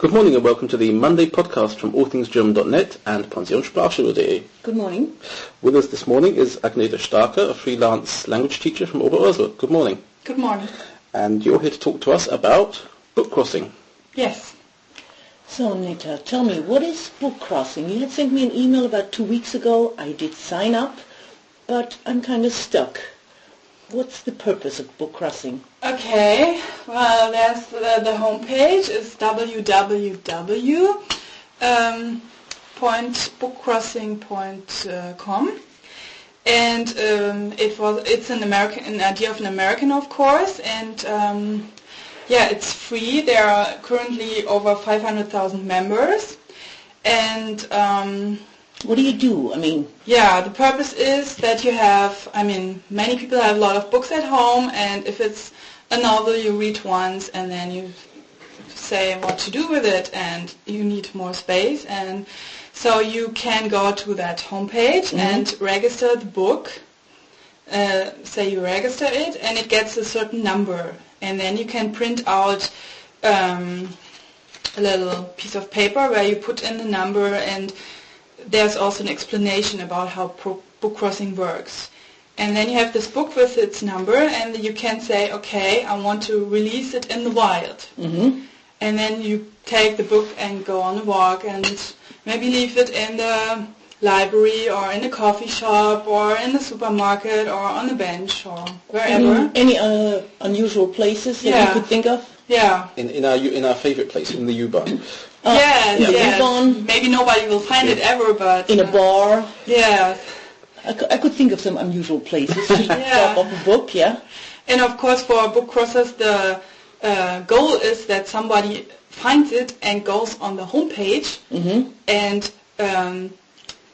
Good morning and welcome to the Monday podcast from allthingsgerman.net and pensionssprachschule.de. Good morning. With us this morning is Agneta Starker, a freelance language teacher from Oberursel. Good morning. Good morning. And you're here to talk to us about book crossing. Yes. So, Agneta, tell me, what is book crossing? You had sent me an email about 2 weeks ago. I did sign up, but I'm kind of stuck. What's the purpose of book crossing? Okay. Well, there's the homepage is www.bookcrossing.com, and it's an idea of an American, of course, and it's free. There are currently over 500,000 members, and what do you do? the purpose is that you have, many people have a lot of books at home, and if it's a novel you read once and then you say what to do with it and you need more space, and so you can go to that homepage and register the book, say you register it, and it gets a certain number, and then you can print out a little piece of paper where you put in the number, and there's also an explanation about how book crossing works. And then you have this book with its number, and you can say, okay, I want to release it in the wild. And then you take the book and go on a walk and maybe leave it in the library or in a coffee shop or in the supermarket or on a bench or wherever. Any unusual places that you could think of? Yeah. In our favourite place, in the U-Bahn. Yes. U-Bahn. Maybe nobody will find it ever, but... In a bar? Yeah. I could think of some unusual places to drop off a book, And of course for book crossers the goal is that somebody finds it and goes on the homepage and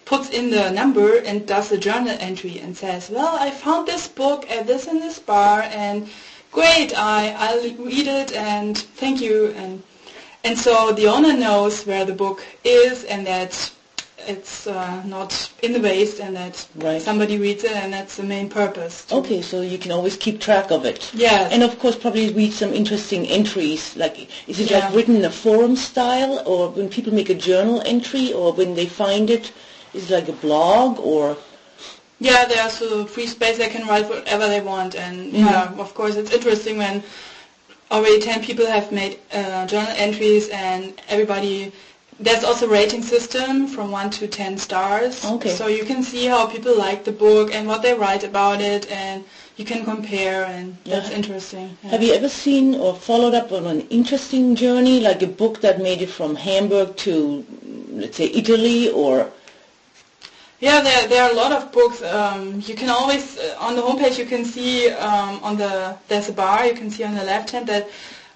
puts in the number and does a journal entry and says, well, I found this book at this and this bar, and great, I'll read it and thank you, and so the owner knows where the book is and that it's not in the waste, and that somebody reads it, and that's the main purpose. Okay, so you can always keep track of it. Yes. And of course probably read some interesting entries, like is it like written in a forum style, or when people make a journal entry, or when they find it, is it like a blog, or... Yeah, there's a free space, they can write whatever they want, and of course it's interesting when already 10 people have made journal entries, and everybody... There's also a rating system from 1 to 10 stars, so you can see how people like the book and what they write about it, and you can compare, and that's interesting. Yeah. Have you ever seen or followed up on an interesting journey, like a book that made it from Hamburg to, let's say, Italy, or... Yeah, there are a lot of books. You can always, on the homepage you can see, there's a bar, you can see on the left hand that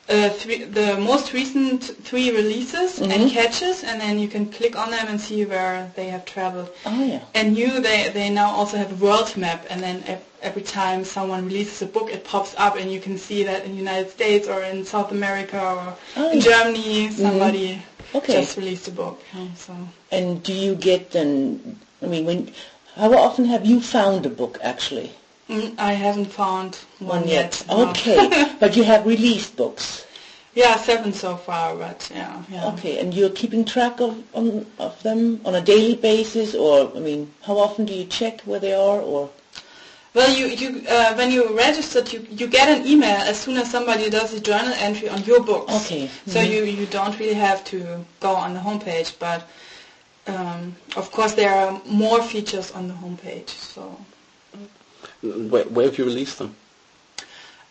the most recent 3 releases and catches, and then you can click on them and see where they have traveled. Oh, yeah. And they now also have a world map, and then every time someone releases a book it pops up, and you can see that in the United States or in South America or in Germany somebody just released a book. So. And do you get how often have you found a book actually? I haven't found one yet. No. Okay, but you have released books. Yeah, 7 so far, but yeah. Okay, and you're keeping track of them on a daily basis, or how often do you check where they are, or? Well, you when you registered, you get an email as soon as somebody does a journal entry on your books. Okay. So you don't really have to go on the homepage, but of course there are more features on the homepage. So. Where have you released them?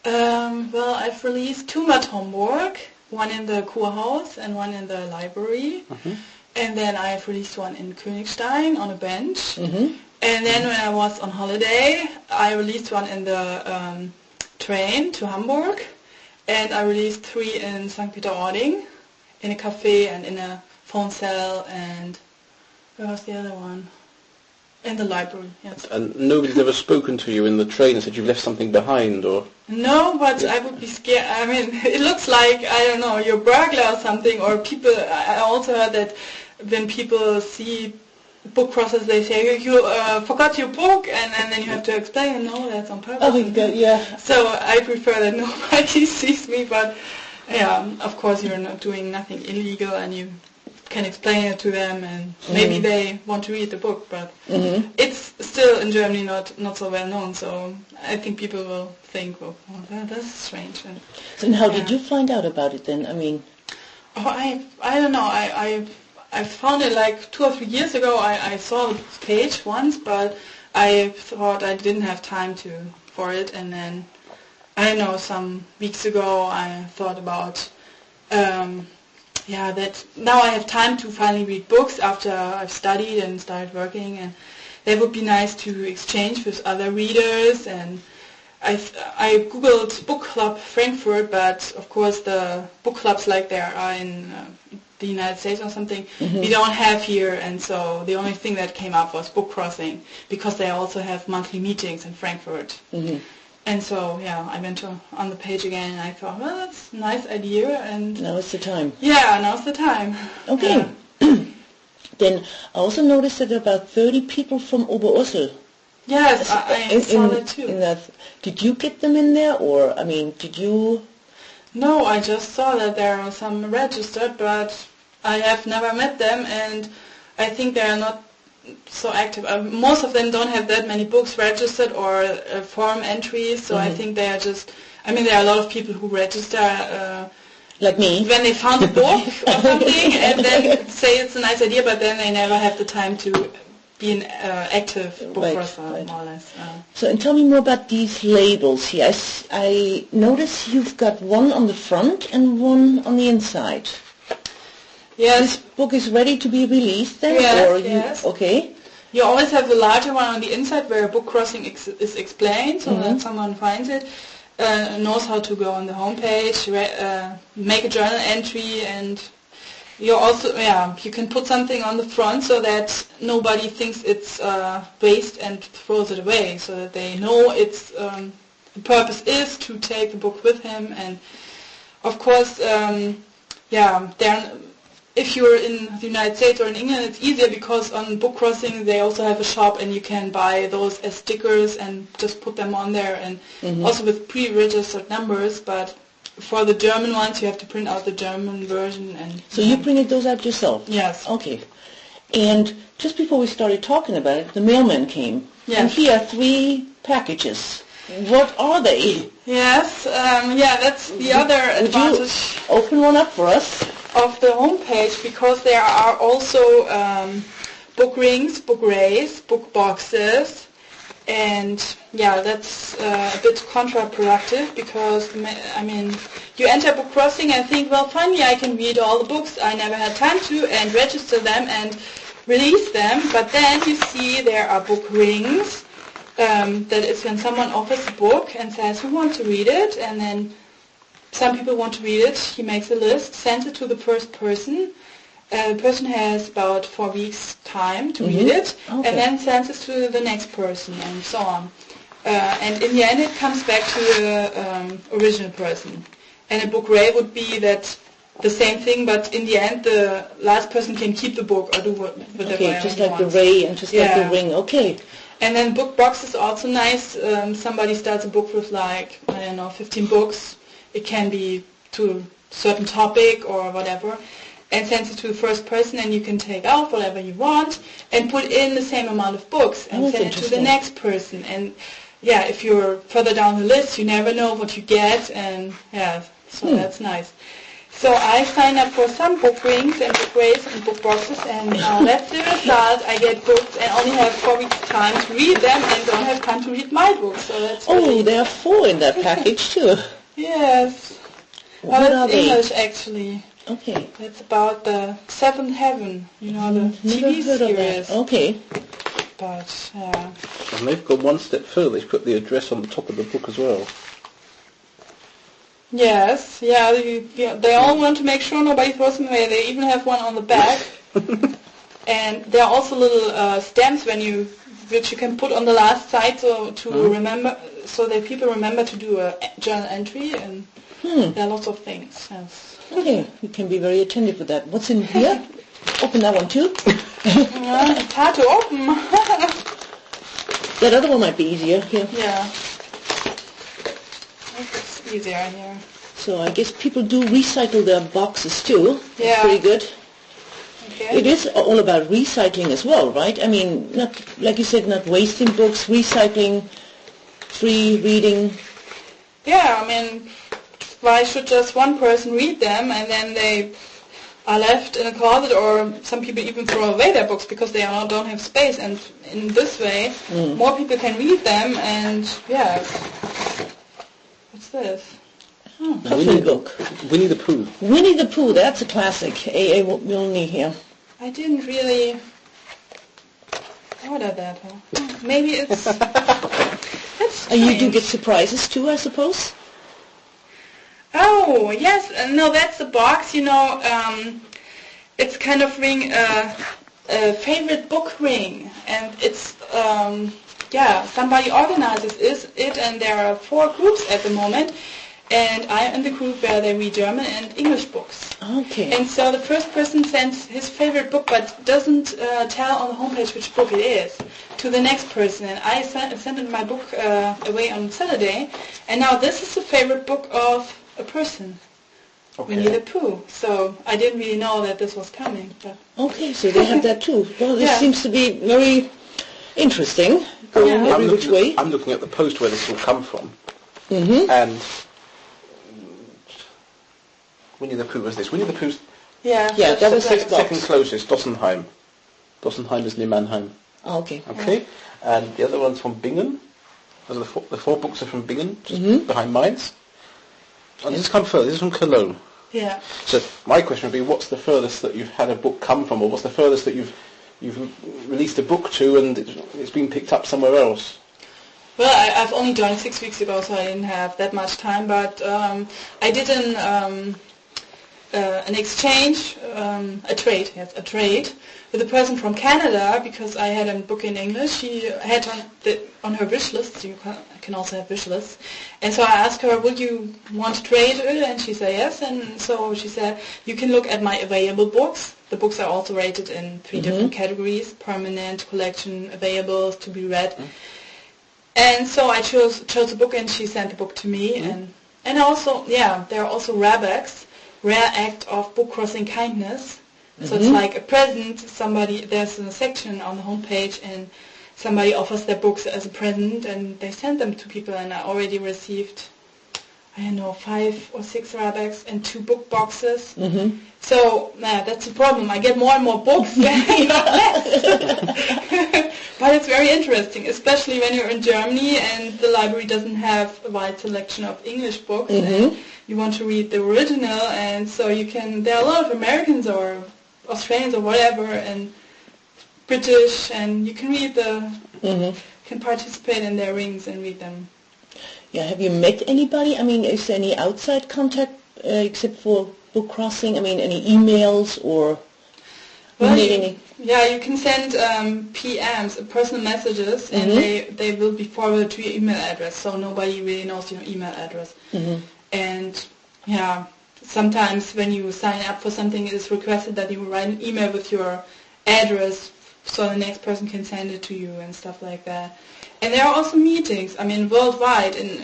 Well, I've released 2 at Hamburg, 1 in the Kurhaus and 1 in the library, and then I've released 1 in Königstein on a bench, and then when I was on holiday I released 1 in the train to Hamburg, and I released 3 in St. Peter-Ording, in a cafe and in a phone cell, and where was the other one? In the library, yes. And nobody's ever spoken to you in the train and said you've left something behind, or? No, but I would be scared. It looks like, I don't know, you're a burglar or something, or people, I also heard that when people see book crossers, they say, you forgot your book, and then you have to explain, no, that's on purpose. Oh, yeah. So I prefer that nobody sees me, but yeah, of course you're not doing nothing illegal, and you can explain it to them, and maybe they want to read the book, but it's still in Germany not so well known, so I think people will think, well, that's strange. And, So and how did you find out about it then? I mean... Oh, I don't know, I found it like 2 or 3 years ago. I saw the page once, but I thought I didn't have time for it, and then I don't know, some weeks ago I thought about that now I have time to finally read books after I've studied and started working, and that would be nice to exchange with other readers. And I googled book club Frankfurt, but of course the book clubs like there are in the United States or something, we don't have here, and so the only thing that came up was book crossing, because they also have monthly meetings in Frankfurt. And so, yeah, I went on the page again, and I thought, well, that's a nice idea, and... Now is the time. Yeah, now's the time. Okay. Then I also noticed that about 30 people from Oberursel. Yes, I saw that too. Did you get them in there, or, I mean, did you... No, I just saw that there are some registered, but I have never met them, and I think they are not so active. Most of them don't have that many books registered or form entries, so I think they are just... I mean, there are a lot of people who register... like me. When they found a book or something, and then say it's a nice idea, but then they never have the time to be an active book crosser, more or less. So, and tell me more about these labels here. I notice you've got one on the front and one on the inside. Yes. This book is ready to be released then? Yes, or yes. Okay. You always have the larger one on the inside where book crossing is explained, so that someone finds it, knows how to go on the homepage, make a journal entry, and you also, you can put something on the front so that nobody thinks it's waste and throws it away, so that they know it's the purpose is to take the book with him. And of course, if you're in the United States or in England, it's easier because on Book Crossing they also have a shop, and you can buy those as stickers and just put them on there, and also with pre-registered numbers. But for the German ones, you have to print out the German version. And so you printed those out yourself? Yes. Okay. And just before we started talking about it, the mailman came. Yes. And here are 3 packages. What are they? Yes. That's the other advantage. Open one up for us. Of the homepage, because there are also book rings, book rays, book boxes, and that's a bit counterproductive, because I mean, you enter Book Crossing and think, well, finally I can read all the books I never had time to and register them and release them, but then you see there are book rings. That is when someone offers a book and says, we want to read it, and then some people want to read it, he makes a list, sends it to the first person. The person has about 4 weeks time to read it, and then sends it to the next person, and so on. And in the end it comes back to the original person. And a book ray would be that the same thing, but in the end the last person can keep the book or do whatever Okay, just like wants. the ray and just like the ring. Okay. And then book box is also nice. Somebody starts a book with 15 books. It can be to a certain topic or whatever, and sends it to the first person, and you can take out whatever you want and put in the same amount of books and send it to the next person. And if you're further down the list, you never know what you get, and so that's nice. So I signed up for some book rings and book rays and book boxes, and that's the result. I get books and only have 4 weeks time to read them, and don't have time to read my books. So that's there are 4 in that package too. Yes. What Well, are it's they? English actually. Okay. It's about the Seventh Heaven, the TV series. Okay. But And they've gone one step further. They've put the address on the top of the book as well. yes, they all want to make sure nobody throws them away. They even have one on the back. And there are also little stamps which you can put on the last side, so to remember, so that people remember to do a journal entry, and there are lots of things. Yes. Okay, you can be very attentive with that. What's in here? Open that one too. It's hard to open. That other one might be easier. Here. Yeah. It's easier here. So I guess people do recycle their boxes too. That's Yeah. pretty good. Okay. It is all about recycling as well, right? I mean, not like you said, not wasting books, recycling, free reading. Yeah, I mean, why should just one person read them and then they are left in a closet, or some people even throw away their books because they don't have space, and in this way more people can read them, and yeah. What's this? Puffin book. Winnie the Pooh. Winnie the Pooh, that's a classic. A.A. Milne here. I didn't really order that. Huh? Maybe it's... That's You do strange. get surprises too, I suppose? Oh, yes. No, that's the box, you know. It's kind of ring, a favorite book ring. And it's, yeah, somebody organizes it, and there are 4 groups at the moment. And I'm in the group where they read German and English books. Okay. And so the first person sends his favorite book, but doesn't tell on the homepage which book it is, to the next person. And I sent my book away on Saturday. And now this is the favorite book of a person, Winnie the Pooh. So I didn't really know that this was coming. But Okay, so they have that too. Well, this Yeah. seems to be very interesting, going Yeah. every which way. I'm looking at the post where this will come from. Mm-hmm. And Winnie the Pooh was this. Winnie the Pooh's yeah, Yeah, that was that's his right. box. second closest, Dossenheim. Dossenheim is near Mannheim. Okay. Okay? And the other one's from Bingen. Those are the four books are from Bingen, just behind Mainz. And this has come further. This is from Cologne. Yeah. So my question would be, what's the furthest that you've had a book come from, or what's the furthest that you've released a book to and it's been picked up somewhere else? Well, I've only joined 6 weeks ago, so I didn't have that much time. But I did an exchange, a trade with a person from Canada, because I had a book in English. She had on her wish list. You can also have wish lists. And so I asked her, would you want to trade it? And she said yes. And so she said, you can look at my available books. The books are also rated in 3 different categories: permanent, collection, available, to be read. And so I chose a book, and she sent the book to me. And also, yeah, there are also rarebacks, rare act of book crossing kindness. So it's like a present. There's a section on the homepage, and somebody offers their books as a present, and they send them to people. And I already received, I don't know, 5 or 6 rarebacks and 2 book boxes. So that's the problem. I get more and more books, but it's very interesting, especially when you're in Germany and the library doesn't have a wide selection of English books. And you want to read the original, and so you can. There are a lot of Americans or Australians or whatever, and British, and you can read can participate in their rings and read them. Yeah, have you met anybody? I mean, is there any outside contact except for book crossing? I mean, any emails or... Well, any... you can send PMs, personal messages, and they will be forwarded to your email address, so nobody really knows your email address. And yeah, sometimes when you sign up for something, it is requested that you write an email with your address so the next person can send it to you and stuff like that. And there are also meetings, I mean, worldwide, in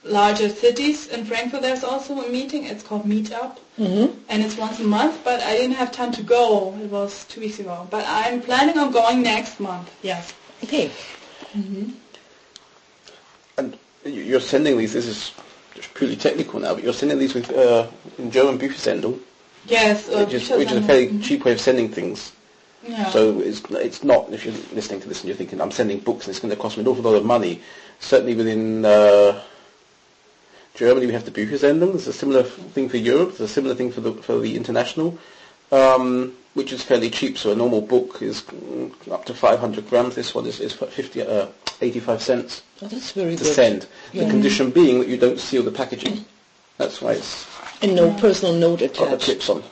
larger cities. In Frankfurt there's also a meeting, it's called Meetup, and it's once a month, but I didn't have time to go. It was 2 weeks ago. But I'm planning on going next month, yes. Okay. And you're sending these, this is just purely technical now, but you're sending these with in German Büchersendung, Yes. which is a fairly cheap way of sending things. Yeah. So it's not, if you're listening to this and you're thinking, I'm sending books and it's going to cost me an awful lot of money. Certainly within Germany we have the Büchersendung. There's a similar thing for Europe. There's a similar thing for the international, which is fairly cheap. So a normal book is up to 500 grams. This one is 85 cents Oh, that's very to good. send. The condition being that you don't seal the packaging. That's why it's And no personal note got the attached, clips on.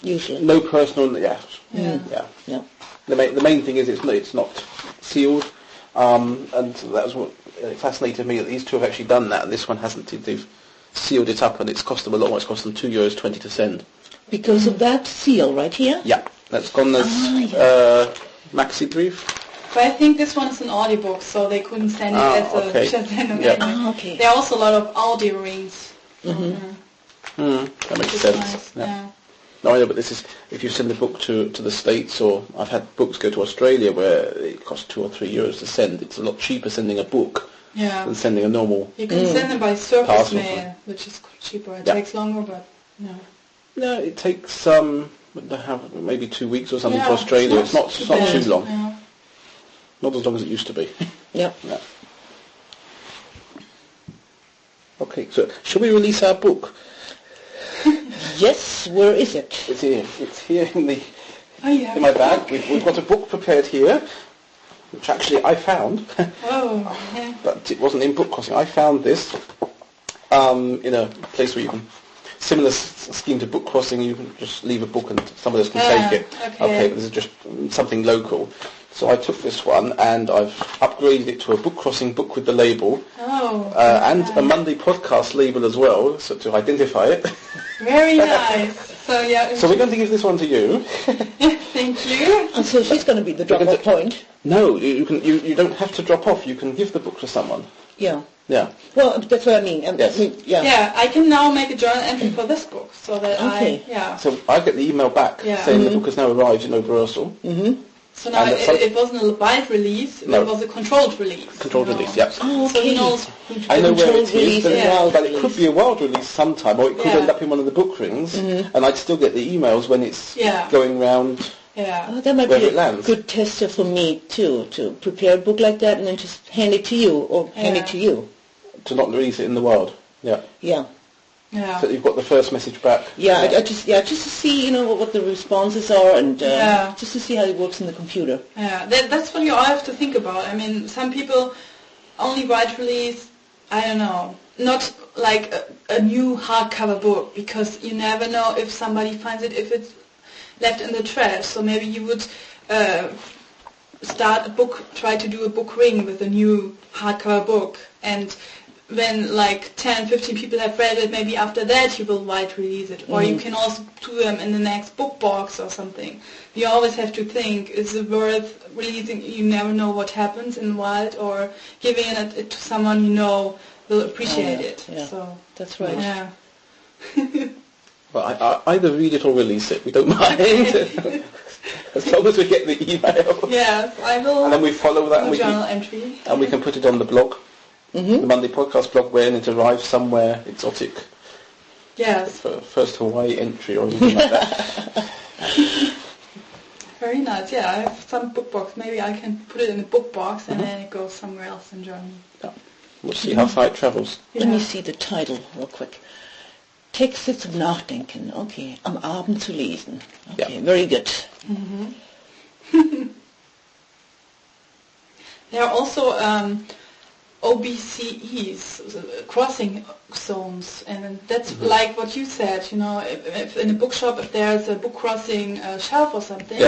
usually. No personal, Yeah. yeah. The main thing is it's not sealed, and that was what fascinated me, that these two have actually done that, and this one hasn't. They've sealed it up, and it's cost them a lot more. It's cost them €2.20 to send. Because of that seal right here? Yeah, that's gone as maxi brief. But I think this one is an audiobook, so they couldn't send it as a okay. Büchersendung. Yeah. Anyway. Okay. There are also a lot of audio rings. That makes Which is sense. nice. Yeah. No, I know, but this is, if you send a book to the States, or I've had books go to Australia where it costs €2 or €3 to send. It's a lot cheaper sending a book than sending a normal You can send them by surface parcel. mail, which is cheaper. It Yeah. takes longer, but No, it takes maybe 2 weeks or something Yeah, for Australia. It's not bad. too long. Yeah. Not as long as it used to be. Yeah. No. Okay, so shall we release our book? Yes, where is it? It's here. It's here in Oh, my bag. We've got a book prepared here, which actually I found, Oh, yeah. but it wasn't in Book Crossing. I found this in a place where you can, similar scheme to Book Crossing, you can just leave a book and somebody else can take it. Okay. But this is just something local. So I took this one and I've upgraded it to a Book Crossing book with the label, and a Monday podcast label as well, so to identify it. Very nice. So yeah. So we're going to give this one to you. Thank you. And so she's going to be the drop-off point. No, you don't have to drop off. You can give the book to someone. Yeah. Yeah. Well, that's what I mean. Yes. Yeah, I can now make a journal entry for this book, so that Okay. So I get the email back saying the book has now arrived in Oberösel. Mm-hmm. So now it wasn't a wide release, No. it was a controlled release. Controlled release, yeah. Oh, So okay. he knows I know where it Controlled release is, and but wild it could be a wild release sometime, or it could Yeah. end up in one of the book rings, and I'd still get the emails when it's Yeah. going round. Yeah. Oh, that might Where be it a lands. good tester for me too, to prepare a book like that and then just hand it to you or hand it to you. To not release it in the wild. Yeah. Yeah. Yeah. So you've got the first message back. Yeah, I just to see what the responses are and Yeah. just to see how it works in the computer. Yeah, that's what you all have to think about. I mean, some people only write release, I don't know, not like a new hardcover book, because you never know if somebody finds it, if it's left in the trash. So maybe you would try to do a book ring with a new hardcover book, and when like 10, 15 people have read it, maybe after that you will wide release it. Or you can also do them in the next book box or something. You always have to think, is it worth releasing? You never know what happens in the wild, or giving it to someone you know will appreciate it. Yeah. So That's right. yeah. Well, I either read it or release it. We don't mind. As long as we get the email. Yes, I will. And then we follow that, do and a journal entry. we can put it on the blog, the Monday podcast blog, when it arrives somewhere exotic. Yes. First Hawaii entry or anything like that. Very nice. Yeah, I have some book box. Maybe I can put it in a book box and then it goes somewhere else in Germany. Yeah. We'll see how far it travels. Let me see the title real quick. Texte zum Nachdenken. Okay. Am Abend zu lesen. Okay, Yeah. very good. There are also OBCEs, crossing zones, and that's like what you said, if in a bookshop, if there's a book crossing shelf or something,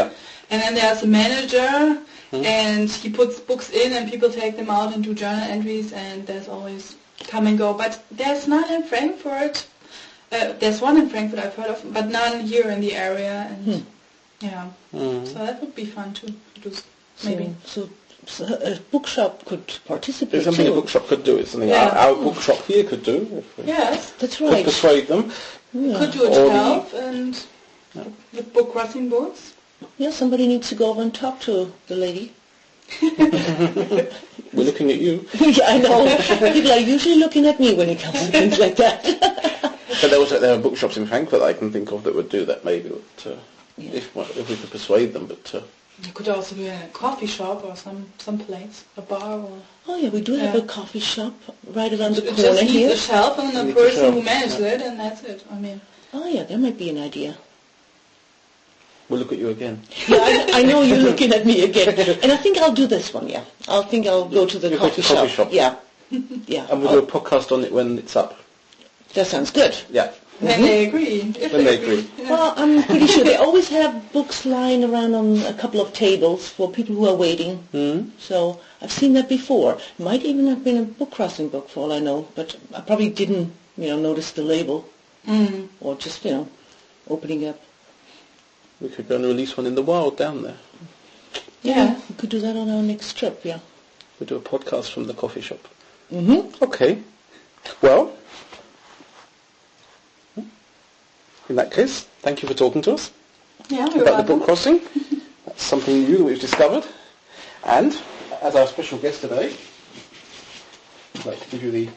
and then there's a manager, and he puts books in and people take them out and do journal entries, and there's always come and go. But there's none in Frankfurt. There's one in Frankfurt I've heard of, but none here in the area, and so that would be fun to do, maybe. So a bookshop could participate If something too. a bookshop could do, it's something Yeah. our bookshop here could do. If we Yes, That's could right. persuade them. could do a Or shelf and with book crossing books. Yeah, somebody needs to go over and talk to the lady. We're looking at you. Yeah, I know. People are usually looking at me when it comes to things like that. But there are bookshops in Frankfurt I can think of that would do that, maybe, if we could persuade them. But You could also do it in a coffee shop or some place, a bar, or Oh yeah, we do have a coffee shop right around the it corner just needs here. a shelf and a Needs a person shelf, who manages it, and that's it. I mean, Oh yeah, that might be an idea. we'll look at you again. Yeah, I know you're looking at me again, and I think I'll do this one. Yeah, I'll go to the You'll go coffee to the coffee shop. Yeah, yeah. And we'll do a podcast on it when it's up. That sounds good. Yeah. when they agree. If When they agree. Well, I'm pretty sure they always have books lying around on a couple of tables for people who are waiting. So I've seen that before. Might even have been a book crossing book for all I know, but I probably didn't, notice the label or just, opening up. We could go and release one in the wild down there. Yeah. We could do that on our next trip. Yeah. We'll do a podcast from the coffee shop. Mhm. Okay. Well, in that case, thank you for talking to us Yeah, you're about the welcome. book crossing. That's something new that we've discovered. And as our special guest today, I'd like to give you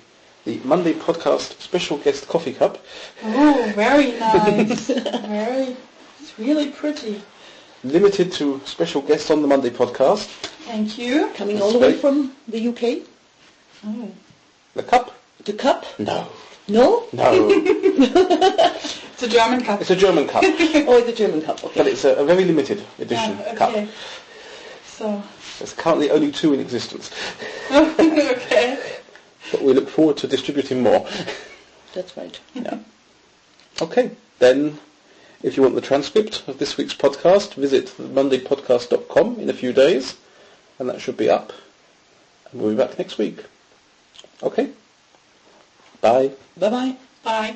the Monday podcast special guest coffee cup. Oh, very nice. It's really pretty. Limited to special guests on the Monday podcast. Thank you. Coming all the way from the UK? Oh. The cup? The cup? No. No? No. It's a German cup. It's a German cup. Oh, the German cup, okay. But it's a very limited edition cup. Okay. So. There's currently only 2 in existence. Okay. But we look forward to distributing more. That's right. Yeah. Okay, then if you want the transcript of this week's podcast, visit mondaypodcast.com in a few days, and that should be up. And we'll be back next week. Okay. Bye. Bye-bye. Bye.